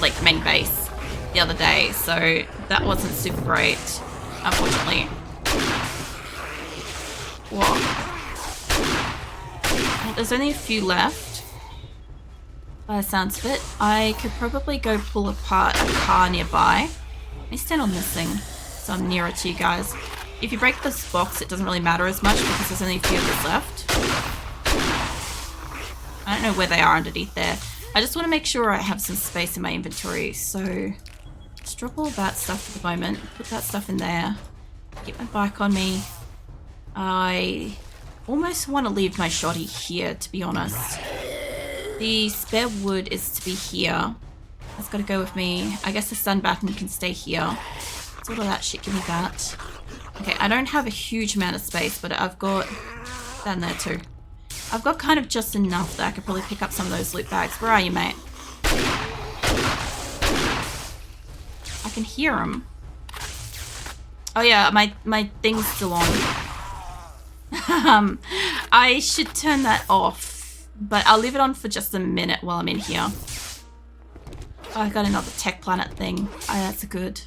like main base the other day, so that wasn't super great, unfortunately. Whoa. Well, there's only a few left, by the sounds of it. I could probably go pull apart a car nearby. Let me stand on this thing so I'm nearer to you guys. If you break this box, it doesn't really matter as much because there's only a few of this left. I don't know where they are underneath there. I just want to make sure I have some space in my inventory, so just drop all that stuff for the moment. Put that stuff in there. Keep my bike on me. I almost want to leave my shoddy here, to be honest. The spare wood is to be here. That's got to go with me. I guess the stun baton can stay here. It's all of that shit, give me that. Okay, I don't have a huge amount of space, but I've got down there too. I've got kind of just enough that I could probably pick up some of those loot bags. Where are you, mate? I can hear him. Oh yeah, my thing's still on. I should turn that off, but I'll leave it on for just a minute while I'm in here. Oh, I got another Tech Planet thing. Oh, that's good.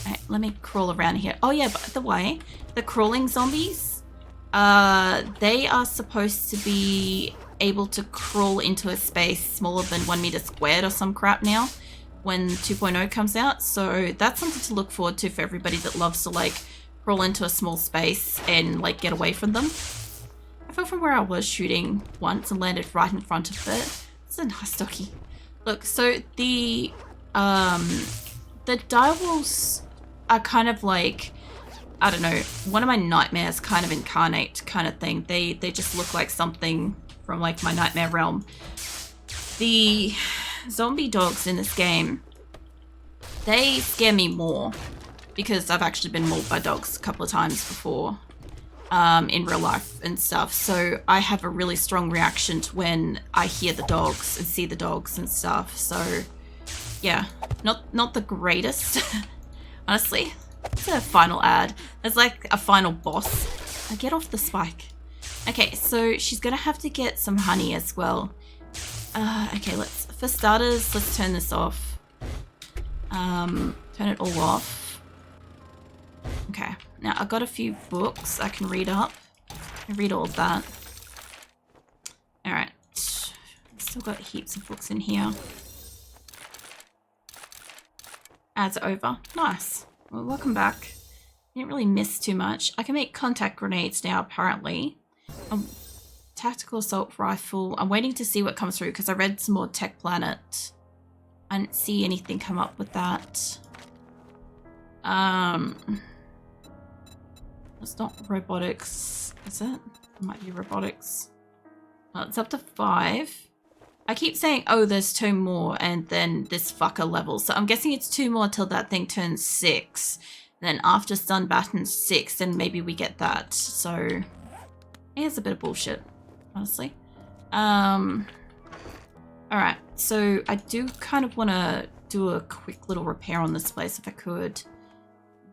Alright, let me crawl around here. Oh yeah, by the way, the crawling zombies, they are supposed to be able to crawl into a space smaller than 1 meter squared or some crap now when 2.0 comes out. So that's something to look forward to for everybody that loves to like crawl into a small space and like get away from them. I fell from where I was shooting once and landed right in front of it. It's a nice doggy. Look, so the direwolves are kind of like, I don't know, one of my nightmares kind of incarnate kind of thing. They just look like something from like my nightmare realm. The zombie dogs in this game, they scare me more because I've actually been mauled by dogs a couple of times before in real life and stuff. So I have a really strong reaction to when I hear the dogs and see the dogs and stuff. So yeah, not the greatest, honestly. It's a final ad. There's like a final boss. Now get off the spike. Okay, so she's gonna have to get some honey as well. Okay, for starters, let's turn this off. Turn it all off. Okay, now I've got a few books I can read up. I read all of that. Alright. Still got heaps of books in here. Ads are over. Nice. Well, welcome back. Didn't really miss too much. I can make contact grenades now, apparently. Tactical assault rifle. I'm waiting to see what comes through because I read some more Tech Planet. I didn't see anything come up with that. It's not robotics, is it? It might be robotics. Well, it's up to 5. I keep saying, oh, there's 2 more, and then this fucker levels. So I'm guessing it's 2 more till that thing turns 6. Then after stun baton 6, then maybe we get that. So it's a bit of bullshit, honestly. Alright, so I do kind of want to do a quick little repair on this place if I could.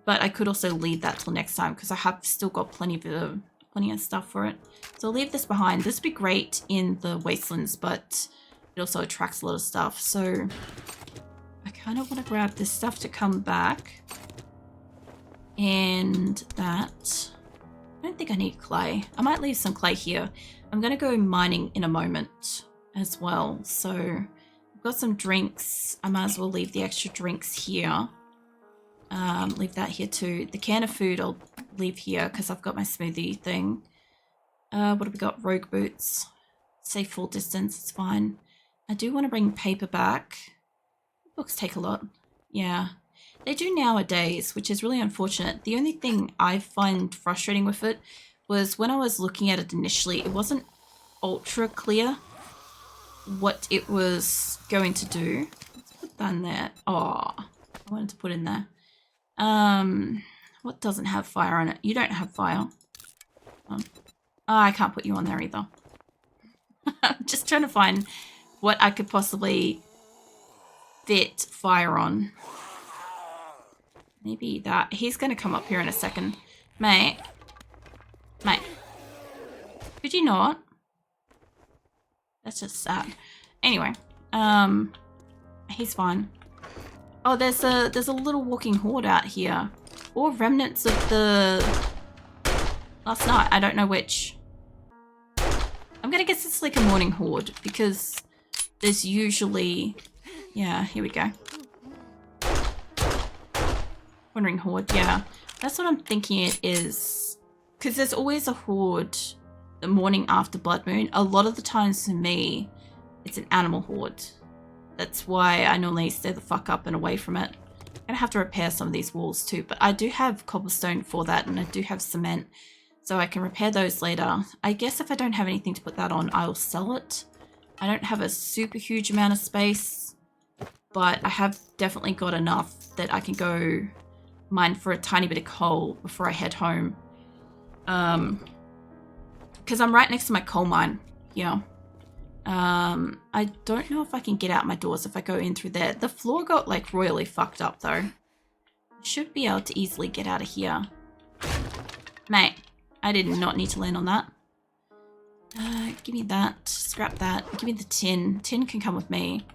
But I could also leave that till next time because I have still got plenty of stuff for it. So I'll leave this behind. This would be great in the wastelands, but it also attracts a lot of stuff. So I kind of want to grab this stuff to come back. And that. I don't think I need clay. I might leave some clay here. I'm going to go mining in a moment as well. So I've got some drinks. I might as well leave the extra drinks here. Leave that here too. The can of food I'll leave here because I've got my smoothie thing. What have we got? Rogue boots. Say full distance, it's fine. I do want to bring paper back. Books take a lot. Yeah. They do nowadays, which is really unfortunate. The only thing I find frustrating with it was when I was looking at it initially, it wasn't ultra clear what it was going to do. Let's put that in there. Oh, I wanted to put in there. What doesn't have fire on it? You don't have fire. Oh, I can't put you on there either. I'm just trying to find what I could possibly fit fire on. Maybe that. He's going to come up here in a second. Mate. Mate. Could you not? That's just sad. Anyway. He's fine. Oh, there's a little walking horde out here. Or remnants of the last night. I don't know which. I'm gonna guess it's like a morning horde because there's usually, yeah, here we go. Wandering horde, yeah. That's what I'm thinking it is. Because there's always a horde the morning after Blood Moon. A lot of the times for me, it's an animal horde. That's why I normally stay the fuck up and away from it. I'm gonna have to repair some of these walls too, but I do have cobblestone for that and I do have cement. So I can repair those later. I guess if I don't have anything to put that on, I'll sell it. I don't have a super huge amount of space, but I have definitely got enough that I can go mine for a tiny bit of coal before I head home. Because I'm right next to my coal mine here. I don't know if I can get out my doors if I go in through there. The floor got like royally fucked up though. I should be able to easily get out of here. Mate, I did not need to land on that. Give me that. Scrap that. Give me the tin. Tin can come with me.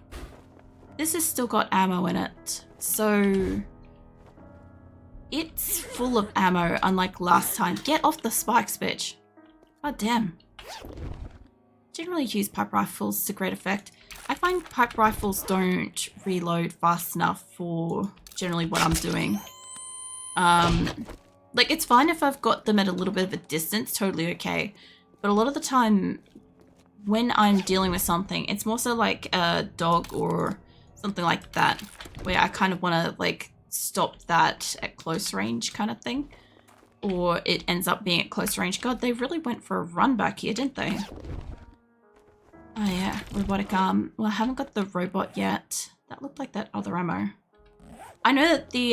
This has still got ammo in it. So it's full of ammo, unlike last time. Get off the spikes, bitch. God damn. Generally use pipe rifles to great effect. I find pipe rifles don't reload fast enough for generally what I'm doing. Like, it's fine if I've got them at a little bit of a distance, totally okay. But a lot of the time, when I'm dealing with something, it's more so like a dog or something like that, where I kind of want to, like, stop that at close range kind of thing. Or it ends up being at close range. God, they really went for a run back here, didn't they? Oh yeah, robotic arm. Well, I haven't got the robot yet. That looked like that other ammo. I know that the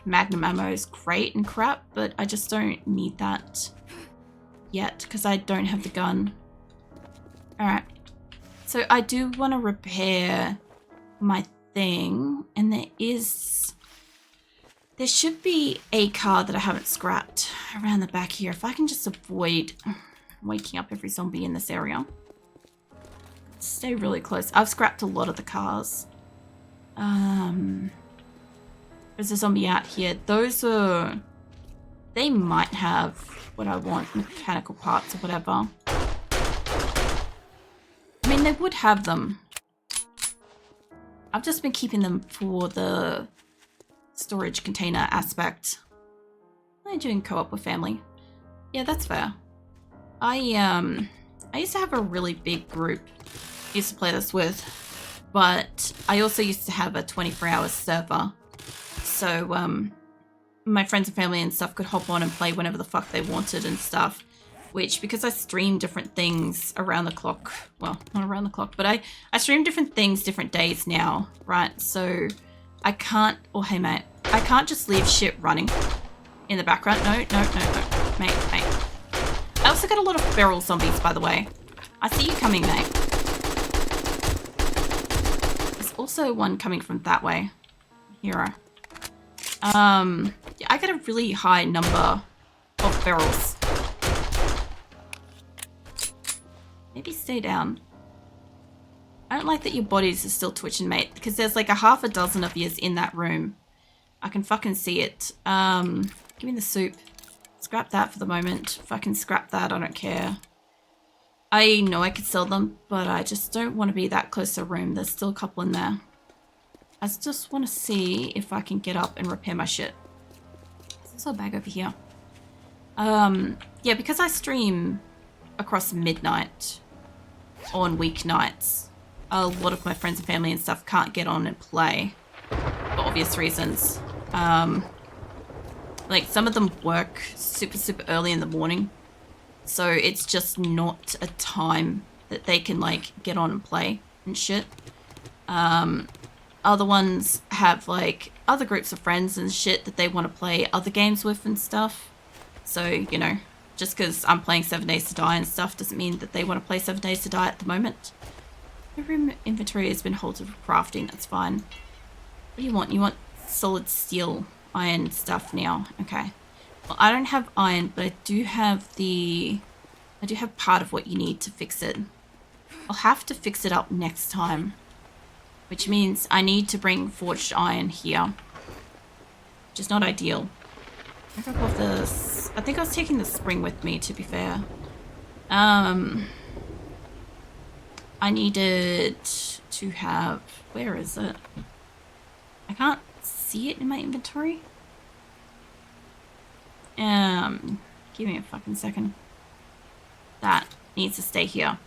Magnum ammo is great and crap, but I just don't need that yet because I don't have the gun. Alright. So I do want to repair my thing, and there should be a car that I haven't scrapped around the back here. If I can just avoid waking up every zombie in this area. Stay really close. I've scrapped a lot of the cars. There's a zombie out here. They might have what I want, mechanical parts or whatever. I mean, they would have them. I've just been keeping them for the storage container aspect. I'm doing co-op with family. Yeah, that's fair. I used to have a really big group I used to play this with, but I also used to have a 24-hour server. So, my friends and family and stuff could hop on and play whenever the fuck they wanted and stuff. Which, because I stream different things around the clock, well, not around the clock, but I stream different things different days now, right? So, I can't, oh hey mate, I can't just leave shit running in the background. No, mate. I also got a lot of feral zombies, by the way. I see you coming, mate. There's also one coming from that way. Hero. Yeah, I got a really high number of ferals. Maybe stay down. I don't like that your bodies are still twitching, mate, because there's like a half a dozen of yous in that room. I can fucking see it. Give me the soup. Scrap that for the moment. Fucking scrap that, I don't care. I know I could sell them, but I just don't want to be that close to a room. There's still a couple in there. I just want to see if I can get up and repair my shit. There's also a bag over here. Yeah, because I stream across midnight on weeknights, a lot of my friends and family and stuff can't get on and play for obvious reasons. Like, some of them work super early in the morning, so it's just not a time that they can, like, get on and play and shit. Other ones have, like, other groups of friends and shit that they want to play other games with and stuff. So, you know, just because I'm playing 7 Days to Die and stuff doesn't mean that they want to play 7 Days to Die at the moment. The room inventory has been halted for crafting, that's fine. What do you want? You want solid steel, iron stuff now. Okay. Well, I don't have iron, but I do have part of what you need to fix it. I'll have to fix it up next time. which means I need to bring forged iron here, which is not ideal. I drop off this. I think I was taking the spring with me, to be fair. I needed to have... Where is it? I can't see it in my inventory. Give me a fucking second. That needs to stay here.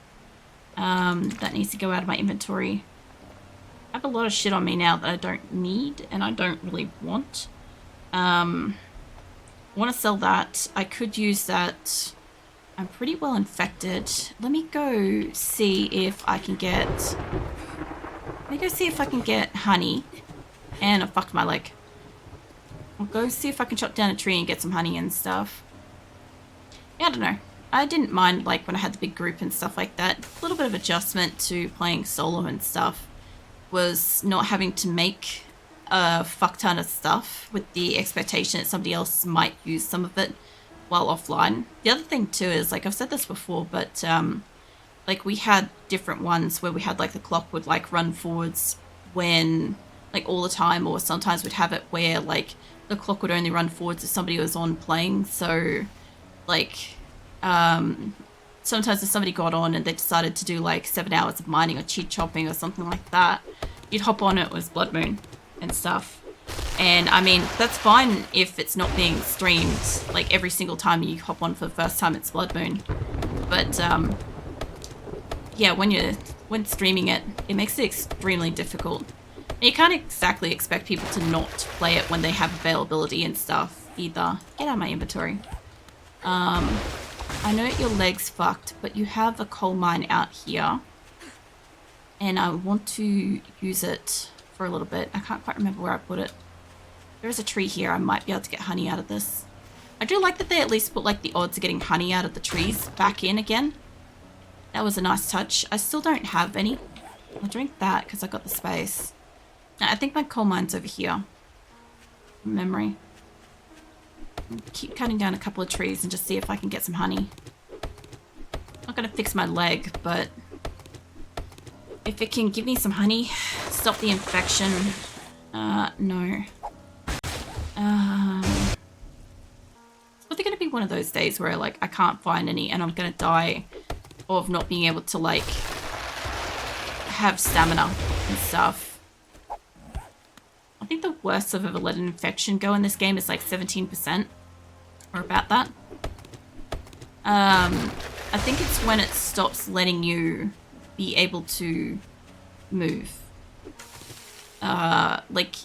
That needs to go out of my inventory. I have a lot of shit on me now that I don't need and I don't really want. I want to sell that. I could use that. I'm pretty well infected. Let me go see if I can get... Let me go see if I can get honey. And I fucked my leg. I'll go see if I can chop down a tree and get some honey and stuff. Yeah, I don't know. I didn't mind, like, when I had the big group and stuff like that. A little bit of adjustment to playing solo and stuff was not having to make a fuck ton of stuff with the expectation that somebody else might use some of it while offline. The other thing too is, like, I've said this before, but like, we had different ones where we had, like, the clock would, like, run forwards when, like, all the time, or sometimes we'd have it where, like, the clock would only run forwards if somebody was on playing. So, like, sometimes if somebody got on and they decided to do like 7 hours of mining or cheat chopping or something like that, you'd hop on, it was Blood Moon and stuff. And I mean, that's fine if it's not being streamed like every single time you hop on for the first time it's Blood Moon. But yeah, when streaming it, it makes it extremely difficult. And you can't exactly expect people to not play it when they have availability and stuff either. Get out of my inventory. I know your leg's fucked, but you have a coal mine out here. And I want to use it for a little bit. I can't quite remember where I put it. There is a tree here. I might be able to get honey out of this. I do like that they at least put like the odds of getting honey out of the trees back in again. That was a nice touch. I still don't have any. I'll drink that because I got the space. Now, I think my coal mine's over here. From memory. Keep cutting down a couple of trees and just see if I can get some honey. Not gonna fix my leg, but if it can give me some honey, stop the infection. No. It's probably gonna be one of those days where like I can't find any and I'm gonna die of not being able to like have stamina and stuff. I think the worst I've ever let an infection go in this game is like 17%. Or about that. I think it's when it stops letting you be able to move. Like,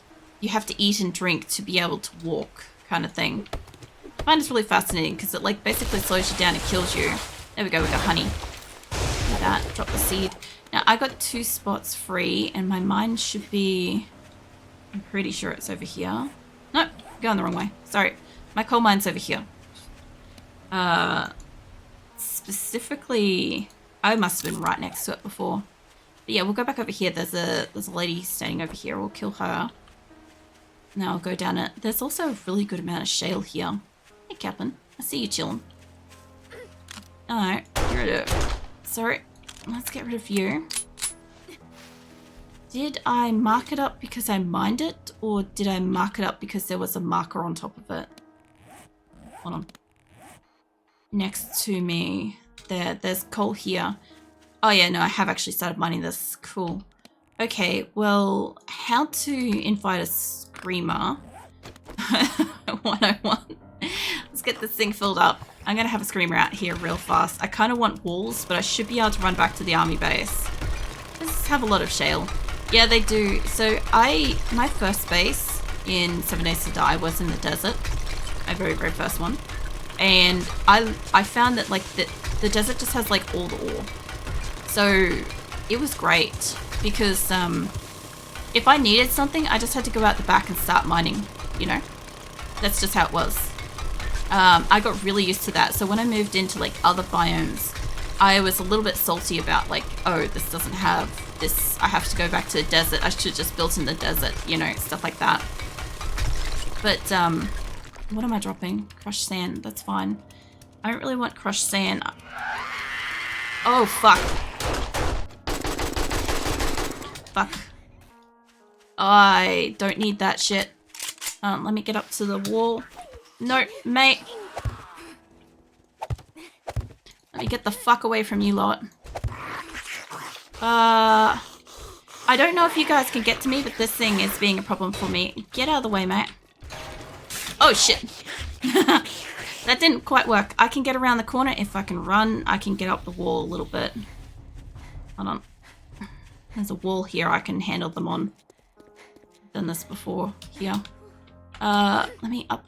you have to eat and drink to be able to walk, kind of thing. I find it's really fascinating because it, like, basically slows you down and kills you. There we go, we got honey. Like that, drop the seed. Now, I got 2 spots free, and my mine should be... I'm pretty sure it's over here. Nope, going the wrong way. Sorry. My coal mine's over here. Specifically, I must have been right next to it before. But yeah, we'll go back over here. There's a lady standing over here. We'll kill her. Now I'll go down it. There's also a really good amount of shale here. Hey, Captain. I see you chilling. Alright, get rid of it. Sorry. Let's get rid of you. Did I mark it up because I mined it? Or did I mark it up because there was a marker on top of it? Hold on. Next to me. There's coal here. Oh yeah, no, I have actually started mining this. Cool. Okay, well, how to invite a screamer. 101. Let's get this thing filled up. I'm gonna have a screamer out here real fast. I kind of want walls, but I should be able to run back to the army base. Let's have a lot of shale. Yeah, they do. So my first base in 7 Days to Die was in the desert. My very, very first one. And I found that like the desert just has like all the ore. So it was great because if I needed something, I just had to go out the back and start mining, you know? That's just how it was. I got really used to that. So when I moved into like other biomes, I was a little bit salty about like, oh, this doesn't have this. I have to go back to the desert. I should have just built in the desert, you know, stuff like that. But what am I dropping? Crushed sand. That's fine. I don't really want crushed sand. Oh, fuck. Fuck. I don't need that shit. Let me get up to the wall. No, mate. Let me get the fuck away from you lot. I don't know if you guys can get to me, but this thing is being a problem for me. Get out of the way, mate. Oh, shit. That didn't quite work. I can get around the corner if I can run. I can get up the wall a little bit. Hold on. There's a wall here I can handle them on. Done this before here. Let me up.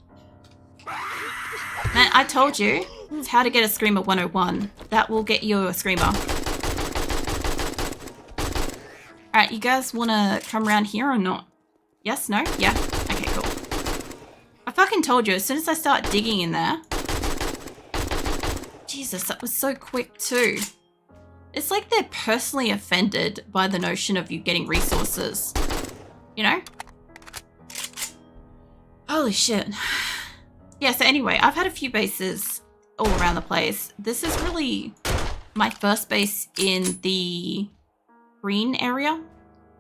Man, I told you. It's how to get a Screamer 101. That will get you a Screamer. Alright, you guys want to come around here or not? Yes? No? Yeah? Okay, cool. I fucking told you, as soon as I start digging in there... Jesus, that was so quick too. It's like they're personally offended by the notion of you getting resources. You know? Holy shit. Yeah, so anyway, I've had a few bases all around the place. This is really my first base in the green area,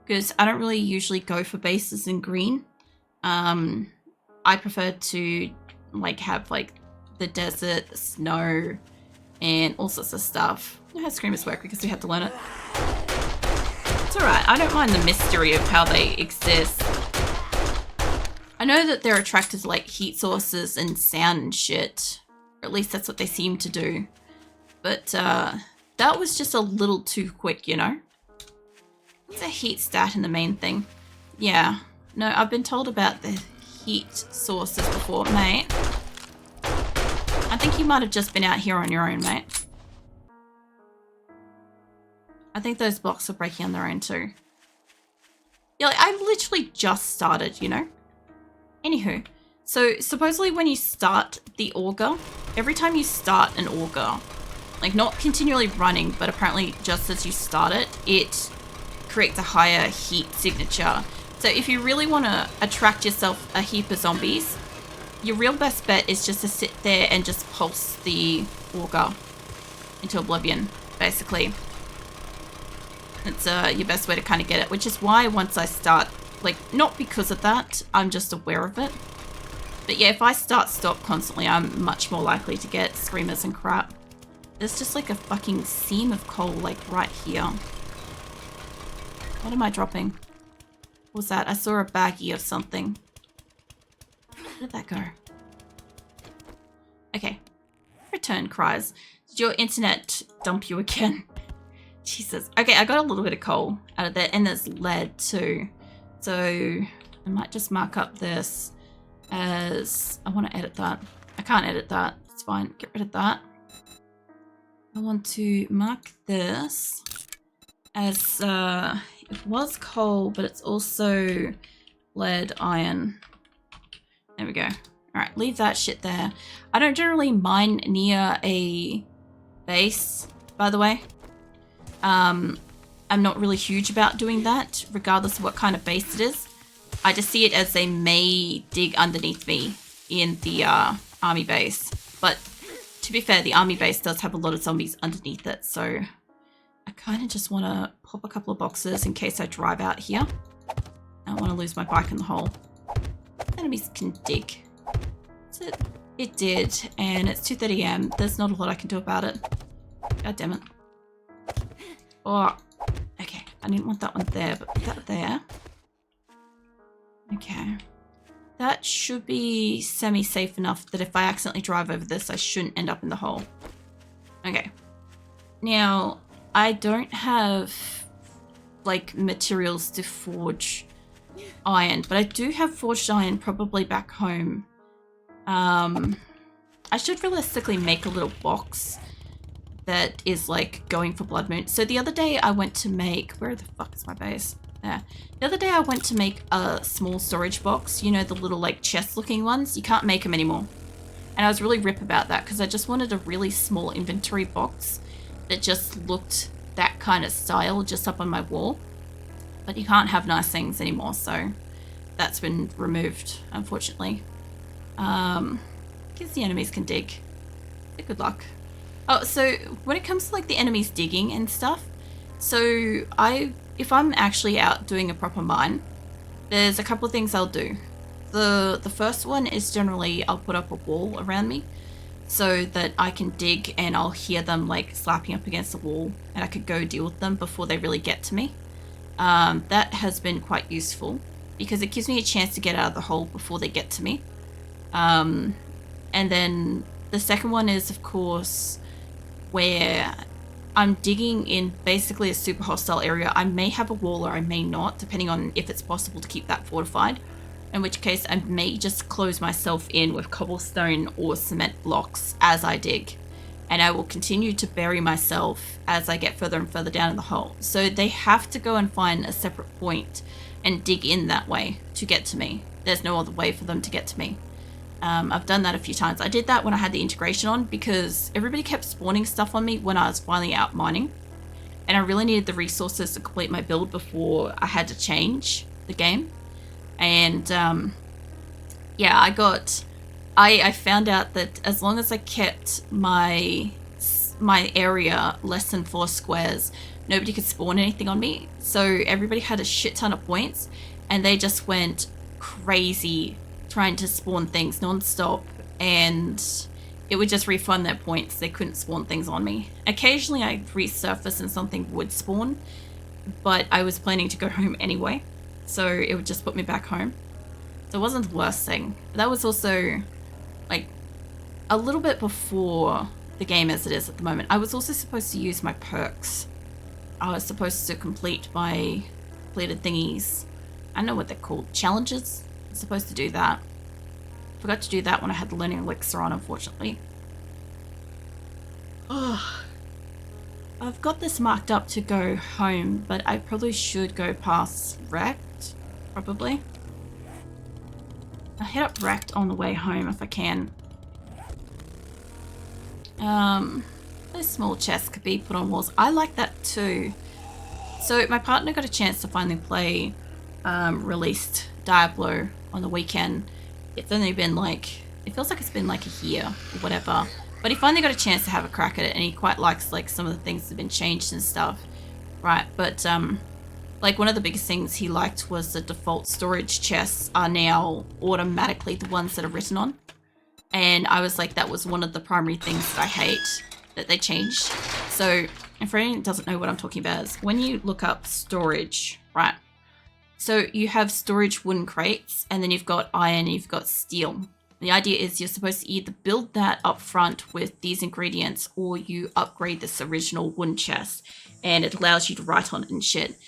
because I don't really usually go for bases in green. I prefer to like have like the desert, the snow, and all sorts of stuff. I know how Screamers work because we had to learn it. It's alright, I don't mind the mystery of how they exist. I know that they're attracted to like heat sources and sound and shit. Or at least that's what they seem to do. But that was just a little too quick, you know? What's a heat stat in the main thing? Yeah. No, I've been told about the heat sources before, mate. I think you might have just been out here on your own, mate. I think those blocks are breaking on their own too. Yeah, like, I literally just started, you know? Anywho, so supposedly when you start the auger, every time you start an auger, like not continually running, but apparently just as you start it, it creates a higher heat signature. So if you really want to attract yourself a heap of zombies, your real best bet is just to sit there and just pulse the auger into oblivion, basically. It's your best way to kind of get it, which is why once I start, like, not because of that, I'm just aware of it. But yeah, if I stop constantly, I'm much more likely to get Screamers and crap. There's just like a fucking seam of coal, like, right here. What am I dropping? What was that? I saw a baggie of something. Where did that go? Okay. Return cries. Did your internet dump you again? Jesus. Okay, I got a little bit of coal out of that, and there's lead too. So I might just mark up this as... I want to edit that. I can't edit that. It's fine. Get rid of that. I want to mark this as... it was coal, but it's also lead, iron. There we go. Alright, leave that shit there. I don't generally mine near a base, by the way. I'm not really huge about doing that, regardless of what kind of base it is. I just see it as they may dig underneath me in the army base. But to be fair, the army base does have a lot of zombies underneath it, so I kind of just want to pop a couple of boxes in case I drive out here. I don't want to lose my bike in the hole. Enemies can dig. That's it. It did, and it's 2:30 AM. There's not a lot I can do about it. God damn it. Oh, okay. I didn't want that one there, but put that there. Okay. That should be semi-safe enough that if I accidentally drive over this, I shouldn't end up in the hole. Okay. Now, I don't have, like, materials to forge iron, but I do have forged iron probably back home. I should realistically make a little box that is like going for Blood Moon. So the other day I went to make, where the fuck is my base? There. The other day I went to make a small storage box, you know, the little like chest looking ones. You can't make them anymore. And I was really rip about that because I just wanted a really small inventory box that just looked that kind of style just up on my wall. But you can't have nice things anymore, so that's been removed, unfortunately. Guess the enemies can dig. Good luck. Oh, so when it comes to like the enemies digging and stuff, so if I'm actually out doing a proper mine, there's a couple of things I'll do. The first one is generally I'll put up a wall around me so that I can dig and I'll hear them like slapping up against the wall and I could go deal with them before they really get to me. That has been quite useful because it gives me a chance to get out of the hole before they get to me. And then the second one is, of course, where I'm digging in basically a super hostile area. I may have a wall or I may not, depending on if it's possible to keep that fortified. In which case I may just close myself in with cobblestone or cement blocks as I dig. And I will continue to bury myself as I get further and further down in the hole. So they have to go and find a separate point and dig in that way to get to me. There's no other way for them to get to me. I've done that a few times. I did that when I had the integration on because everybody kept spawning stuff on me when I was finally out mining. And I really needed the resources to complete my build before I had to change the game. And yeah, I found out that as long as I kept my area less than 4 squares, nobody could spawn anything on me. So everybody had a shit ton of points and they just went crazy trying to spawn things non-stop, and it would just refund their points. They couldn't spawn things on me. Occasionally I'd resurface and something would spawn, but I was planning to go home anyway, so it would just put me back home. So it wasn't the worst thing. That was also like a little bit before the game as it is at the moment. I was also supposed to use my perks. I was supposed to complete my completed thingies. I don't know what they're called. Challenges? I was supposed to do that. Forgot to do that when I had the learning elixir on, unfortunately. Oh, I've got this marked up to go home, but I probably should go past Wrecked, probably. I'll hit up Wrecked on the way home if I can. Those small chests could be put on walls. I like that too. So my partner got a chance to finally play released Diablo on the weekend. It's only been like, it feels like it's been like a year or whatever. But he finally got a chance to have a crack at it, and he quite likes like some of the things that have been changed and stuff. Right, but like one of the biggest things he liked was the default storage chests are now automatically the ones that are written on. And I was like, that was one of the primary things that I hate that they changed. So, and for anyone who doesn't know what I'm talking about, is when you look up storage, right? So you have storage wooden crates, and then you've got iron, and you've got steel. The idea is you're supposed to either build that up front with these ingredients, or you upgrade this original wooden chest, and it allows you to write on it and shit.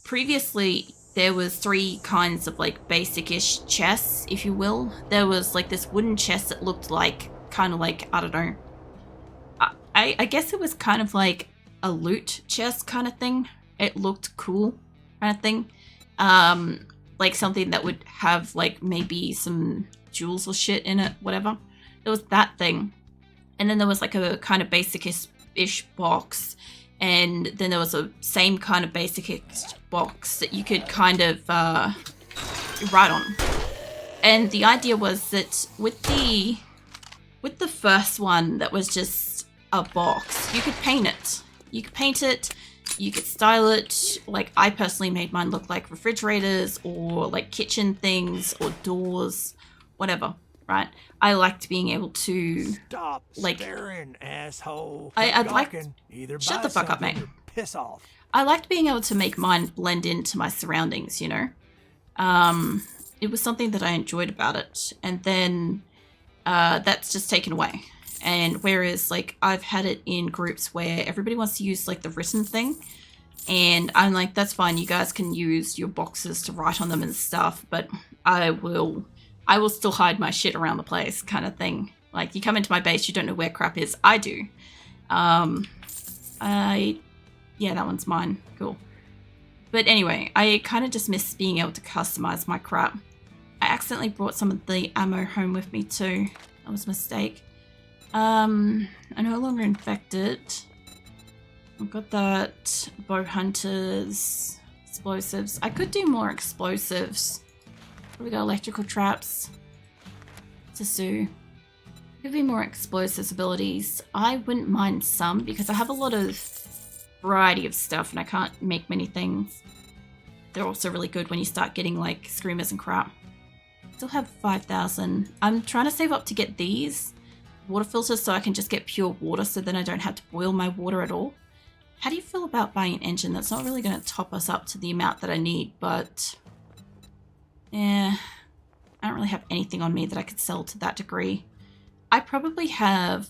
Previously, there was 3 kinds of like basic-ish chests, if you will. There was like this wooden chest that looked like, kind of like, I don't know. I guess it was kind of like a loot chest kind of thing. It looked cool kind of thing. Like something that would have like maybe some jewels or shit in it, whatever. There was that thing. And then there was like a kind of basic-ish box. And then there was a same kind of basic-ish box that you could kind of write on. And the idea was that with the first one that was just a box, you could paint it. You could paint it, you could style it. Like I personally made mine look like refrigerators or like kitchen things or doors, whatever, right? I liked being able to Stop like staring, asshole. I'd like Either shut buy the fuck up, something mate. or piss off. I liked being able to make mine blend into my surroundings, you know? It was something that I enjoyed about it. And then that's just taken away. And whereas like I've had it in groups where everybody wants to use like the written thing, and I'm like, that's fine, you guys can use your boxes to write on them and stuff, but I will still hide my shit around the place kind of thing. Like you come into my base, you don't know where crap is. I do. Yeah, that one's mine. Cool. But anyway, I kind of just miss being able to customize my crap. I accidentally brought some of the ammo home with me too. That was a mistake. I'm no longer infected. I've got that. Bow hunters. Explosives. I could do more explosives. We got electrical traps. To sue. Could be more explosives abilities. I wouldn't mind some because I have a lot of variety of stuff and I can't make many things. they're also really good when you start getting like screamers and crap. Still have 5,000. I'm trying to save up to get these water filters so I can just get pure water so then I don't have to boil my water at all. How do you feel about buying an engine? That's not really going to top us up to the amount that I need, but yeah, I don't really have anything on me that I could sell to that degree. I probably have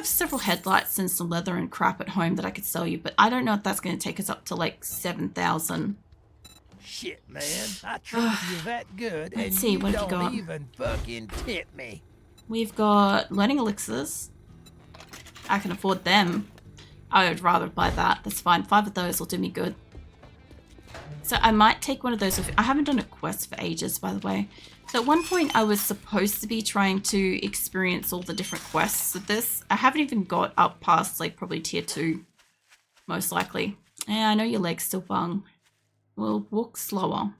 several headlights and some leather and crap at home that I could sell you, but I don't know if that's going to take us up to like 7,000. Shit, man. I treated you that good, Let's and see, you what have you don't got? even fucking tip me. We've got learning elixirs. I can afford them. I would rather buy that. That's fine. 5 of those will do me good. So I might take one of those. I haven't done a quest for ages, by the way. So at one point I was supposed to be trying to experience all the different quests of this. I haven't even got up past like probably tier 2, most likely. Yeah, I know your leg's still bung. We'll walk slower.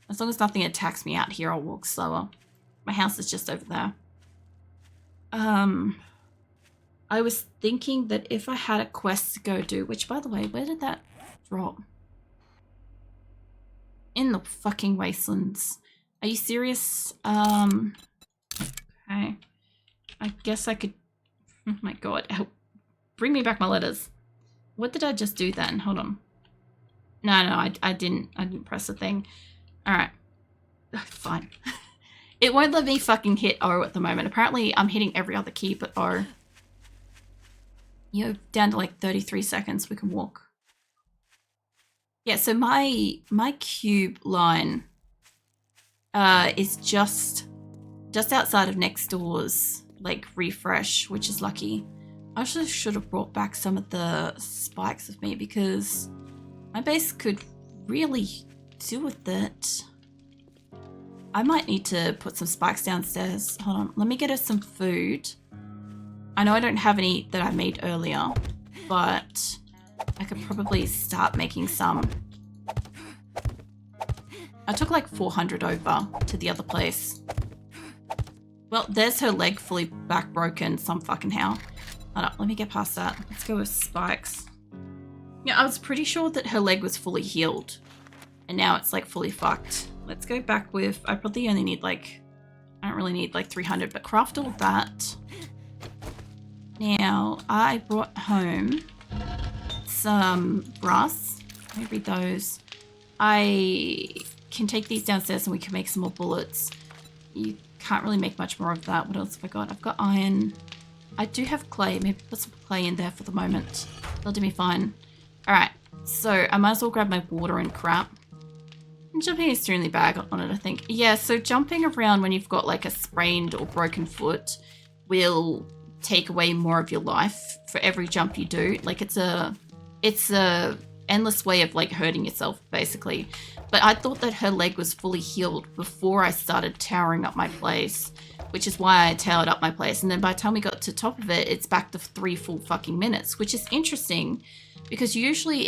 As long as nothing attacks me out here, I'll walk slower. My house is just over there. I was thinking that if I had a quest to go do, which by the way, where did that drop? In the fucking wastelands. Are you serious? Okay. I guess I could, oh my god, help. Bring me back my letters. What did I just do then? Hold on. No, I didn't press the thing. Alright. Fine. It won't let me fucking hit O at the moment. Apparently I'm hitting every other key but O. You're down to like 33 seconds. We can walk. Yeah, so my cube line is just outside of next door's like refresh, which is lucky. I should have brought back some of the spikes with me because my base could really do with it. I might need to put some spikes downstairs. Hold on, let me get us some food. I know I don't have any that I made earlier, but I could probably start making some. I took like 400 over to the other place. Well, there's her leg fully back broken some fucking how. Hold up, let me get past that. Let's go with spikes. Yeah, I was pretty sure that her leg was fully healed. And now it's like fully fucked. Let's go back with, I probably only need like, I don't really need like 300, but craft all that. Now, I brought home some brass. Let me read those. I can take these downstairs and we can make some more bullets. You can't really make much more of that. What else have I got? I've got iron. I do have clay. Maybe put some clay in there for the moment. That'll do me fine. Alright, so I might as well grab my water and crap. I'm jumping extremely bad on it, I think. Yeah, so jumping around when you've got like a sprained or broken foot will take away more of your life for every jump you do. Like it's a endless way of like hurting yourself basically. But I thought that her leg was fully healed before I started towering up my place, which is why I towered up my place. And then by the time we got to top of it, it's back to 3 full fucking minutes, which is interesting because usually